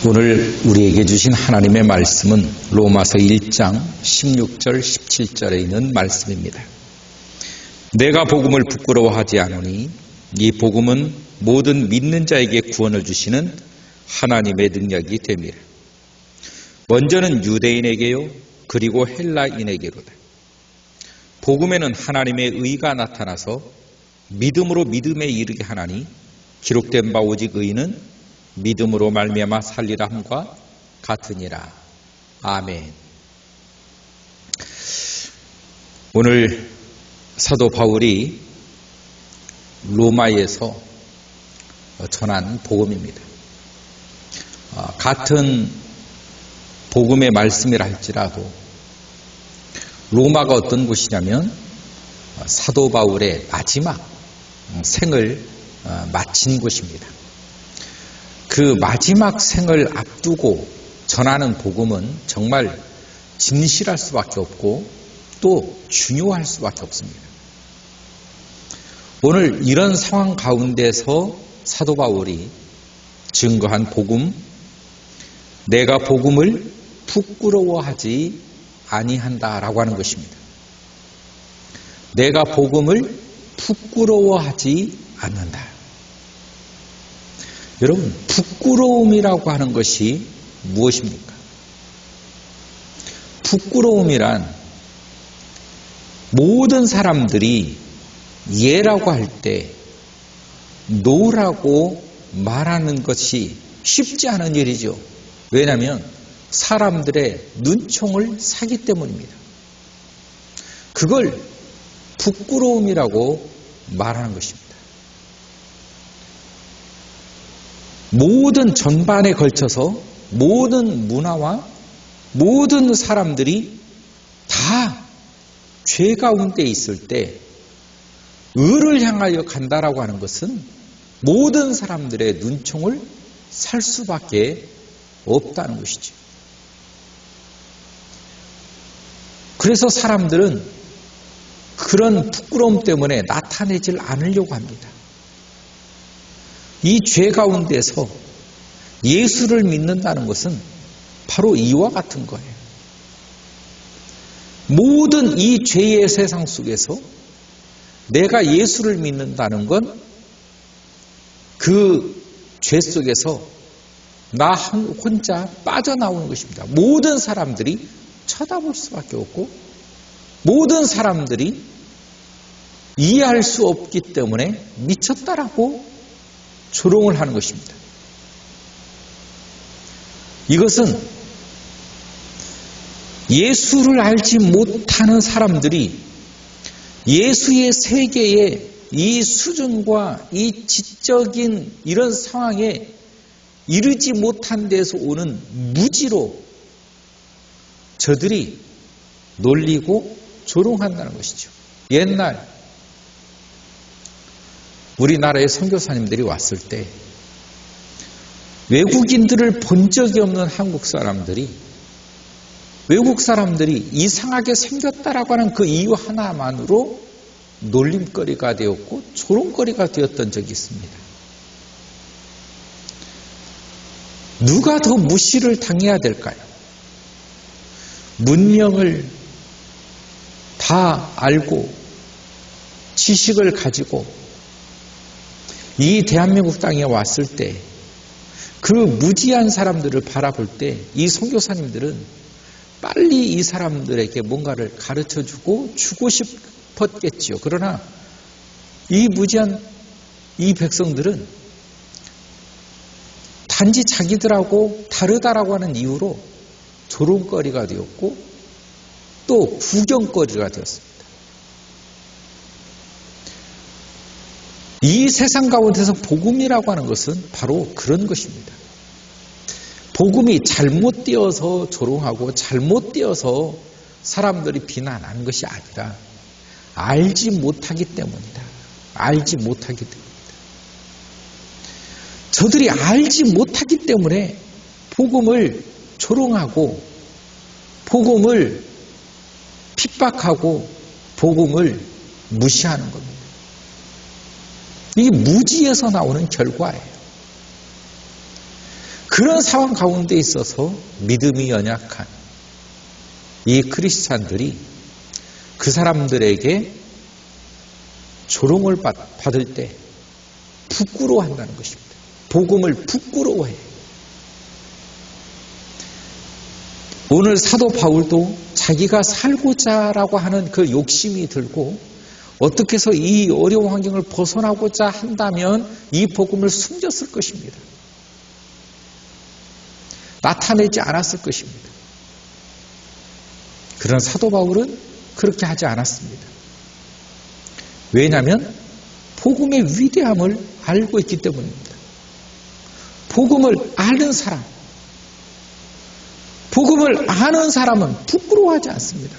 오늘 우리에게 주신 하나님의 말씀은 로마서 1장 16절 17절에 있는 말씀입니다. 내가 복음을 부끄러워하지 않으니 이 복음은 모든 믿는 자에게 구원을 주시는 하나님의 능력이 됨이라. 먼저는 유대인에게요 그리고 헬라인에게로다. 복음에는 하나님의 의가 나타나서 믿음으로 믿음에 이르게 하나니 기록된 바 오직 의인은 믿음으로 말미암아 살리라 함과 같으니라. 아멘. 오늘 사도 바울이 로마에서 전한 복음입니다. 같은 복음의 말씀이라 할지라도 로마가 어떤 곳이냐면 사도 바울의 마지막 생을 마친 곳입니다. 그 마지막 생을 앞두고 전하는 복음은 정말 진실할 수밖에 없고 또 중요할 수밖에 없습니다. 오늘 이런 상황 가운데서 사도 바울이 증거한 복음, 내가 복음을 부끄러워하지 아니한다라고 하는 것입니다. 내가 복음을 부끄러워하지 않는다. 여러분, 부끄러움이라고 하는 것이 무엇입니까? 부끄러움이란 모든 사람들이 예라고 할 때 노라고 말하는 것이 쉽지 않은 일이죠. 왜냐하면 사람들의 눈총을 사기 때문입니다. 그걸 부끄러움이라고 말하는 것입니다. 모든 전반에 걸쳐서 모든 문화와 모든 사람들이 다 죄 가운데 있을 때 의를 향하여 간다라고 하는 것은 모든 사람들의 눈총을 살 수밖에 없다는 것이죠. 그래서 사람들은 그런 부끄러움 때문에 나타내질 않으려고 합니다. 이 죄 가운데서 예수를 믿는다는 것은 바로 이와 같은 거예요. 모든 이 죄의 세상 속에서 내가 예수를 믿는다는 건 그 죄 속에서 나 혼자 빠져나오는 것입니다. 모든 사람들이 쳐다볼 수밖에 없고 모든 사람들이 이해할 수 없기 때문에 미쳤다라고 조롱을 하는 것입니다. 이것은 예수를 알지 못하는 사람들이 예수의 세계의 이 수준과 이 지적인 이런 상황에 이르지 못한 데서 오는 무지로 저들이 놀리고 조롱한다는 것이죠. 옛날 우리나라의 선교사님들이 왔을 때 외국인들을 본 적이 없는 한국 사람들이 외국 사람들이 이상하게 생겼다라고 하는 그 이유 하나만으로 놀림거리가 되었고 조롱거리가 되었던 적이 있습니다. 누가 더 무시를 당해야 될까요? 문명을 다 알고 지식을 가지고 이 대한민국 땅에 왔을 때 그 무지한 사람들을 바라볼 때 이 선교사님들은 빨리 이 사람들에게 뭔가를 가르쳐주고 주고 싶었겠지요. 그러나 이 무지한 이 백성들은 단지 자기들하고 다르다라고 하는 이유로 조롱거리가 되었고 또 구경거리가 되었습니다. 이 세상 가운데서 복음이라고 하는 것은 바로 그런 것입니다. 복음이 잘못되어서 조롱하고 잘못되어서 사람들이 비난하는 것이 아니라 알지 못하기 때문이다. 알지 못하기 때문이다. 저들이 알지 못하기 때문에 복음을 조롱하고 복음을 핍박하고 복음을 무시하는 겁니다. 이게 무지에서 나오는 결과예요. 그런 상황 가운데 있어서 믿음이 연약한 이 크리스찬들이 그 사람들에게 조롱을 받을 때 부끄러워한다는 것입니다. 복음을 부끄러워해. 오늘 사도 바울도 자기가 살고자라고 하는 그 욕심이 들고 어떻게 해서 이 어려운 환경을 벗어나고자 한다면 이 복음을 숨겼을 것입니다. 나타내지 않았을 것입니다. 그러나 사도 바울은 그렇게 하지 않았습니다. 왜냐하면 복음의 위대함을 알고 있기 때문입니다. 복음을 아는 사람, 복음을 아는 사람은 부끄러워하지 않습니다.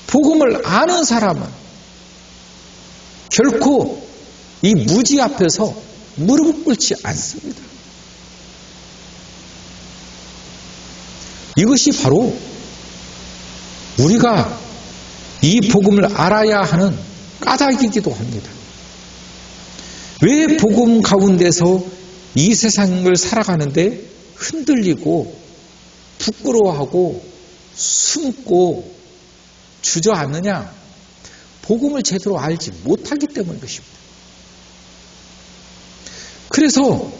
복음을 아는 사람은 결코 이 무지 앞에서 무릎을 꿇지 않습니다. 이것이 바로 우리가 이 복음을 알아야 하는 까닭이기도 합니다. 왜 복음 가운데서 이 세상을 살아가는데 흔들리고 부끄러워하고 숨고 주저앉느냐? 복음을 제대로 알지 못하기 때문인 것입니다. 그래서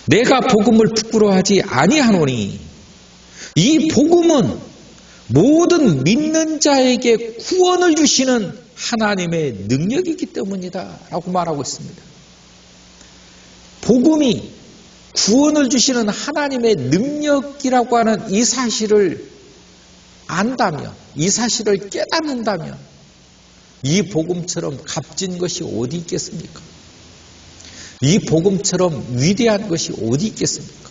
내가 복음을 부끄러워하지 아니하노니 이 복음은 모든 믿는 자에게 구원을 주시는 하나님의 능력이기 때문이다 라고 말하고 있습니다. 복음이 구원을 주시는 하나님의 능력이라고 하는 이 사실을 안다면, 이 사실을 깨닫는다면 이 복음처럼 값진 것이 어디 있겠습니까? 이 복음처럼 위대한 것이 어디 있겠습니까?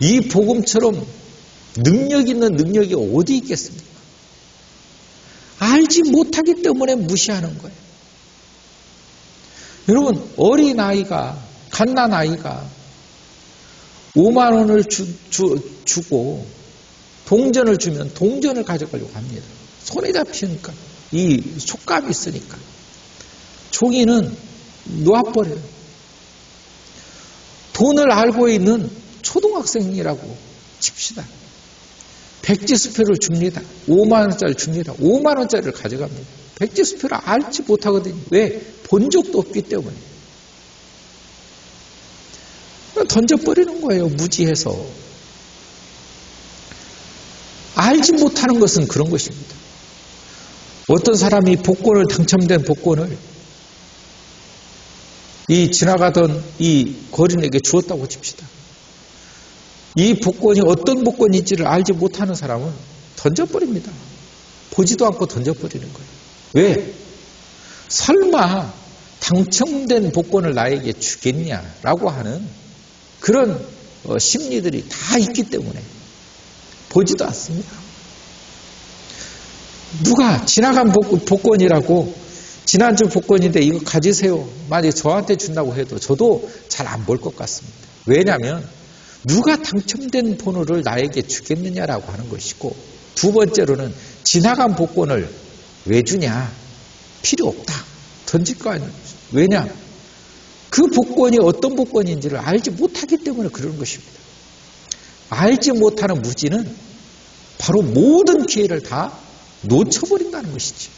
이 복음처럼 능력 있는 능력이 어디 있겠습니까? 알지 못하기 때문에 무시하는 거예요. 여러분, 어린아이가, 갓난아이가 5만 원을 주고 동전을 주면 동전을 가져가려고 합니다. 손에 잡히니까, 이 촉감이 있으니까. 종이는 놓아버려요. 돈을 알고 있는 초등학생이라고 칩시다. 백지수표를 줍니다. 5만 원짜리 줍니다. 5만 원짜리를 가져갑니다. 백지수표를 알지 못하거든요. 왜? 본 적도 없기 때문에. 던져버리는 거예요. 무지해서. 알지 못하는 것은 그런 것입니다. 어떤 사람이 복권을 당첨된 복권을 이 지나가던 이 거린에게 주었다고 칩시다. 이 복권이 어떤 복권인지를 알지 못하는 사람은 던져버립니다. 보지도 않고 던져버리는 거예요. 왜? 설마 당첨된 복권을 나에게 주겠냐라고 하는 그런 심리들이 다 있기 때문에 보지도 않습니다. 누가 지나간 복권이라고 지난주 복권인데 이거 가지세요. 만약에 저한테 준다고 해도 저도 잘 안 볼 것 같습니다. 왜냐하면 누가 당첨된 번호를 나에게 주겠느냐라고 하는 것이고, 두 번째로는 지나간 복권을 왜 주냐? 필요 없다. 던질 거 아니에요. 왜냐? 그 복권이 어떤 복권인지를 알지 못하기 때문에 그러는 것입니다. 알지 못하는 무지는 바로 모든 기회를 다 놓쳐버린다는 것이지.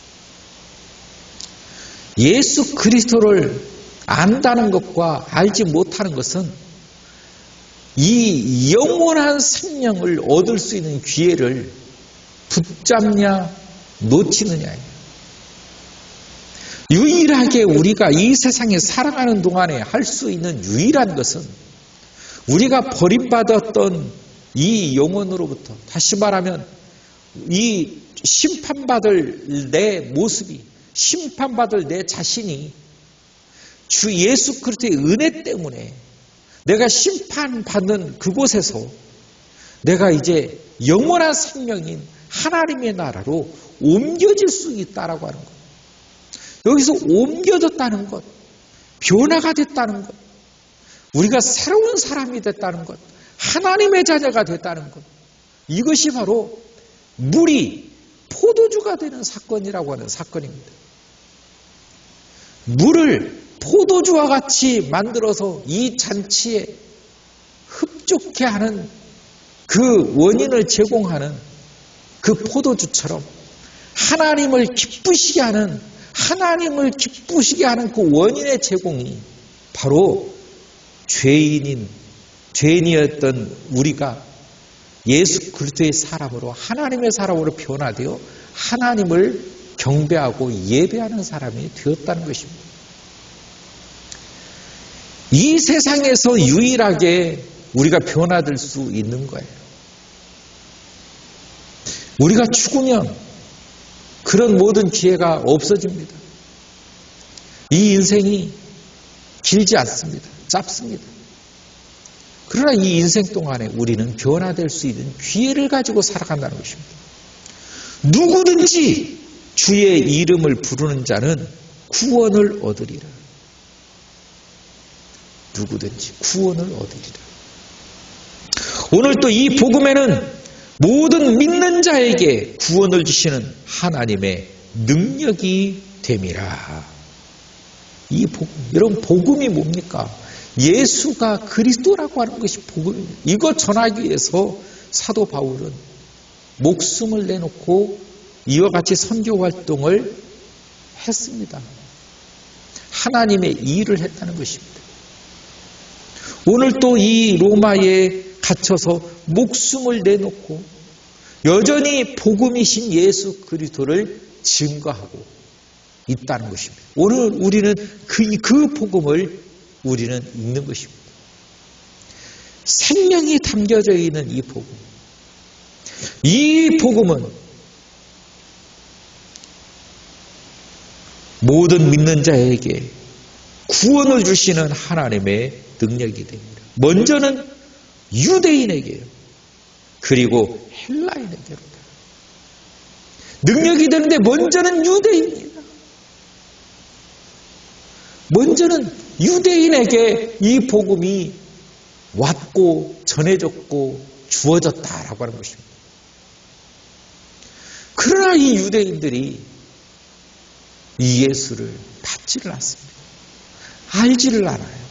예수 그리스도를 안다는 것과 알지 못하는 것은 이 영원한 생명을 얻을 수 있는 기회를 붙잡냐 놓치느냐예요. 유일하게 우리가 이 세상에 살아가는 동안에 할 수 있는 유일한 것은 우리가 버림받았던 이 영혼으로부터, 다시 말하면 이 심판받을 내 모습이, 심판받을 내 자신이 주 예수 그리스도의 은혜 때문에 내가 심판받는 그곳에서 내가 이제 영원한 생명인 하나님의 나라로 옮겨질 수 있다라고 하는 것. 여기서 옮겨졌다는 것, 변화가 됐다는 것, 우리가 새로운 사람이 됐다는 것, 하나님의 자녀가 됐다는 것, 이것이 바로 물이 포도주가 되는 사건이라고 하는 사건입니다. 물을 포도주와 같이 만들어서 이 잔치에 흡족해 하는 그 원인을 제공하는 그 포도주처럼 하나님을 기쁘시게 하는 그 원인의 제공이 바로 죄인이었던 우리가 예수 그리스도의 사람으로 하나님의 사람으로 변화되어 하나님을 경배하고 예배하는 사람이 되었다는 것입니다. 이 세상에서 유일하게 우리가 변화될 수 있는 거예요. 우리가 죽으면 그런 모든 기회가 없어집니다. 이 인생이 길지 않습니다. 짧습니다. 그러나 이 인생 동안에 우리는 변화될 수 있는 기회를 가지고 살아간다는 것입니다. 누구든지 주의 이름을 부르는 자는 구원을 얻으리라. 누구든지 구원을 얻으리라. 오늘 또 이 복음에는 모든 믿는 자에게 구원을 주시는 하나님의 능력이 됨이라. 이 복음, 여러분 복음이 뭡니까? 예수가 그리스도라고 하는 것이 복음입니다. 이거 전하기 위해서 사도 바울은 목숨을 내놓고 이와 같이 선교 활동을 했습니다. 하나님의 일을 했다는 것입니다. 오늘 또 이 로마에 갇혀서 목숨을 내놓고 여전히 복음이신 예수 그리스도를 증거하고 있다는 것입니다. 오늘 우리는 그 복음을 우리는 읽는 것입니다. 생명이 담겨져 있는 이 복음. 이 복음은 모든 믿는 자에게 구원을 주시는 하나님의 능력이 됩니다. 먼저는 유대인에게요. 그리고 헬라인에게로. 능력이 되는데 먼저는 유대인입니다. 먼저는 유대인에게 이 복음이 왔고 전해졌고 주어졌다라고 하는 것입니다. 그러나 이 유대인들이 이 예수를 받지를 않습니다. 알지를 않아요.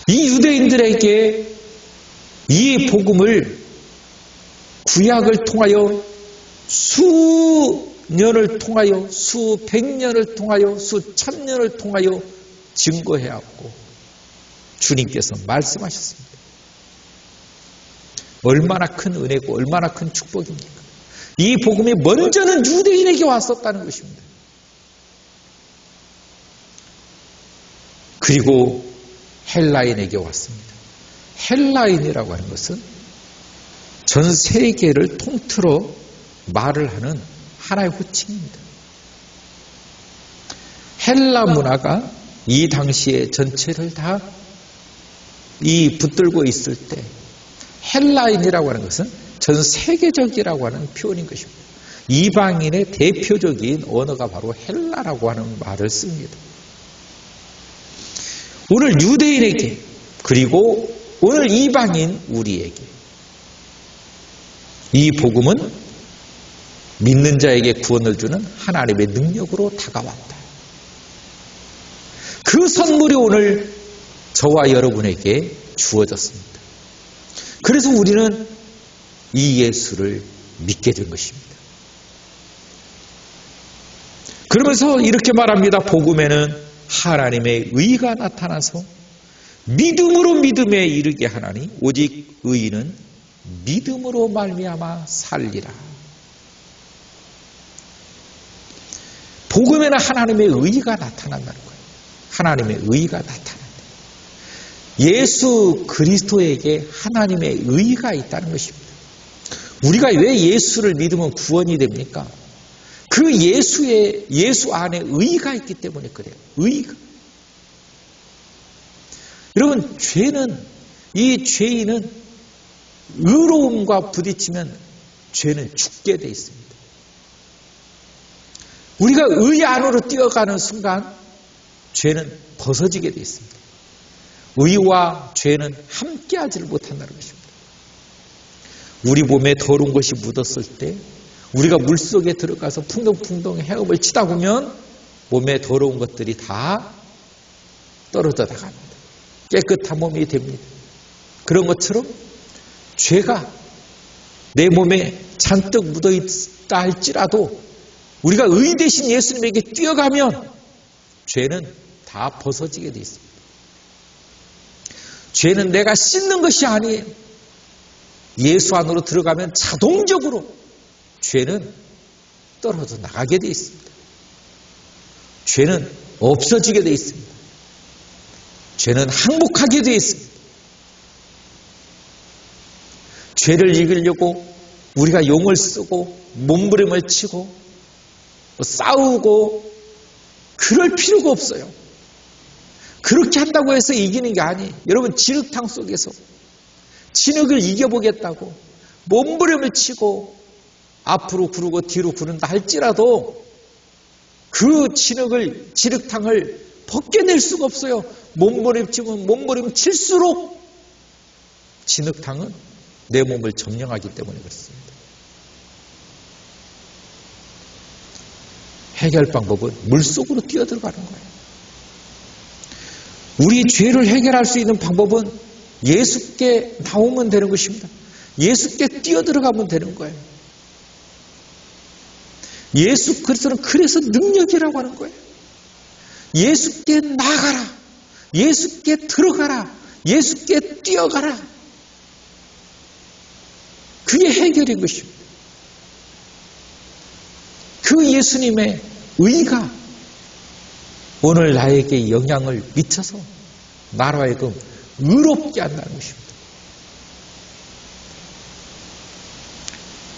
이 유대인들에게 이 복음을 구약을 통하여 수년을 통하여 수백 년을 통하여 수천 년을 통하여 증거해왔고 주님께서 말씀하셨습니다. 얼마나 큰 은혜고 얼마나 큰 축복입니까? 이 복음이 먼저는 유대인에게 왔었다는 것입니다. 그리고 헬라인에게 왔습니다. 헬라인이라고 하는 것은 전 세계를 통틀어 말을 하는 하나의 호칭입니다. 헬라 문화가 이 당시에 전체를 다 붙들고 있을 때 헬라인이라고 하는 것은 전 세계적이라고 하는 표현인 것입니다. 이방인의 대표적인 언어가 바로 헬라라고 하는 말을 씁니다. 오늘 유대인에게 그리고 오늘 이방인 우리에게 이 복음은 믿는 자에게 구원을 주는 하나님의 능력으로 다가왔다. 그 선물이 오늘 저와 여러분에게 주어졌습니다. 그래서 우리는 이 예수를 믿게 된 것입니다. 그러면서 이렇게 말합니다. 복음에는 하나님의 의가 나타나서 믿음으로 믿음에 이르게 하나니 오직 의인은 믿음으로 말미암아 살리라. 복음에는 하나님의 의가 나타난다는 거예요. 하나님의 의가 나타난다. 예수 그리스도에게 하나님의 의가 있다는 것입니다. 우리가 왜 예수를 믿으면 구원이 됩니까? 그 예수 안에 의가 있기 때문에 그래요. 의가. 여러분, 이 죄인은 의로움과 부딪히면 죄는 죽게 돼 있습니다. 우리가 의 안으로 뛰어가는 순간 죄는 벗어지게 돼 있습니다. 의와 죄는 함께하지를 못한다는 것입니다. 우리 몸에 더러운 것이 묻었을 때 우리가 물속에 들어가서 풍덩풍덩 헤엄을 치다 보면 몸에 더러운 것들이 다 떨어져 나갑니다. 깨끗한 몸이 됩니다. 그런 것처럼 죄가 내 몸에 잔뜩 묻어있다 할지라도 우리가 의 대신 예수님에게 뛰어가면 죄는 다 벗어지게 되어 있습니다. 죄는 내가 씻는 것이 아니에요. 예수 안으로 들어가면 자동적으로 죄는 떨어져 나가게 되어 있습니다. 죄는 없어지게 되어 있습니다. 죄는 항복하게 되어 있습니다. 죄를 이기려고 우리가 용을 쓰고 몸부림을 치고 싸우고 그럴 필요가 없어요. 그렇게 한다고 해서 이기는 게 아니에요. 여러분, 진흙탕 속에서 진흙을 이겨보겠다고 몸부림을 치고 앞으로 구르고 뒤로 구른다 할지라도 그 진흙탕을 벗겨낼 수가 없어요. 몸부림 치면 몸부림 칠수록 진흙탕은 내 몸을 점령하기 때문에 그렇습니다. 해결 방법은 물속으로 뛰어들어가는 거예요. 우리 죄를 해결할 수 있는 방법은 예수께 나오면 되는 것입니다. 예수께 뛰어들어가면 되는 거예요. 예수 그리스도는 그래서 능력이라고 하는 거예요. 예수께 나가라. 예수께 들어가라. 예수께 뛰어가라. 그게 해결인 것입니다. 그 예수님의 의가 오늘 나에게 영향을 미쳐서 나로 하여금 의롭게 한다는 것입니다.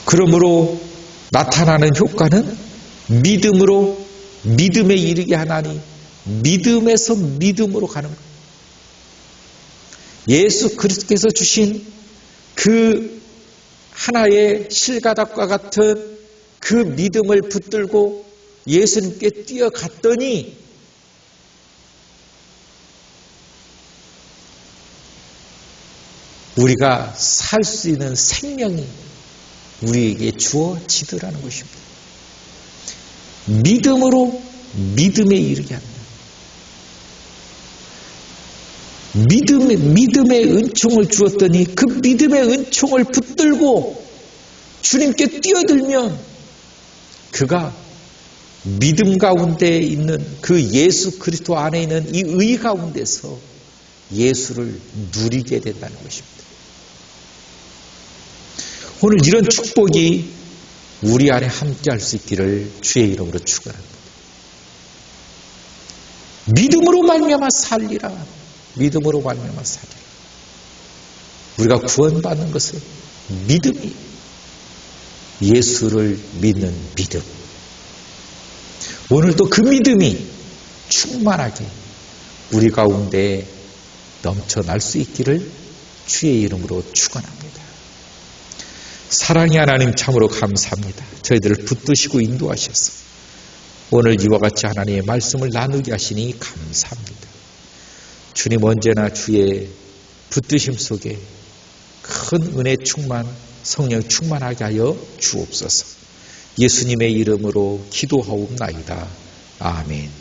그러므로 나타나는 효과는 믿음으로 믿음에 이르게 하나니 믿음에서 믿음으로 가는 거예요. 예수 그리스도께서 주신 그 하나의 실가닥과 같은 그 믿음을 붙들고 예수님께 뛰어갔더니 우리가 살 수 있는 생명이 우리에게 주어지더라는 것입니다. 믿음으로 믿음에 이르게 합니다. 믿음의 은총을 주었더니 그 믿음의 은총을 붙들고 주님께 뛰어들면 그가 믿음 가운데 있는 그 예수 그리스도 안에 있는 이 의 가운데서 예수를 누리게 된다는 것입니다. 오늘 이런 축복이 우리 안에 함께할 수 있기를 주의 이름으로 축원합니다. 믿음으로 말미암아 살리라. 믿음으로 말미암아 살리라. 우리가 구원받는 것은 믿음이 예수를 믿는 믿음. 오늘도 그 믿음이 충만하게 우리 가운데 넘쳐날 수 있기를 주의 이름으로 축원합니다. 사랑의 하나님 참으로 감사합니다. 저희들을 붙드시고 인도하셔서 오늘 이와 같이 하나님의 말씀을 나누게 하시니 감사합니다. 주님 언제나 주의 붙드심 속에 큰 은혜 충만, 성령 충만하게 하여 주옵소서. 예수님의 이름으로 기도하옵나이다. 아멘.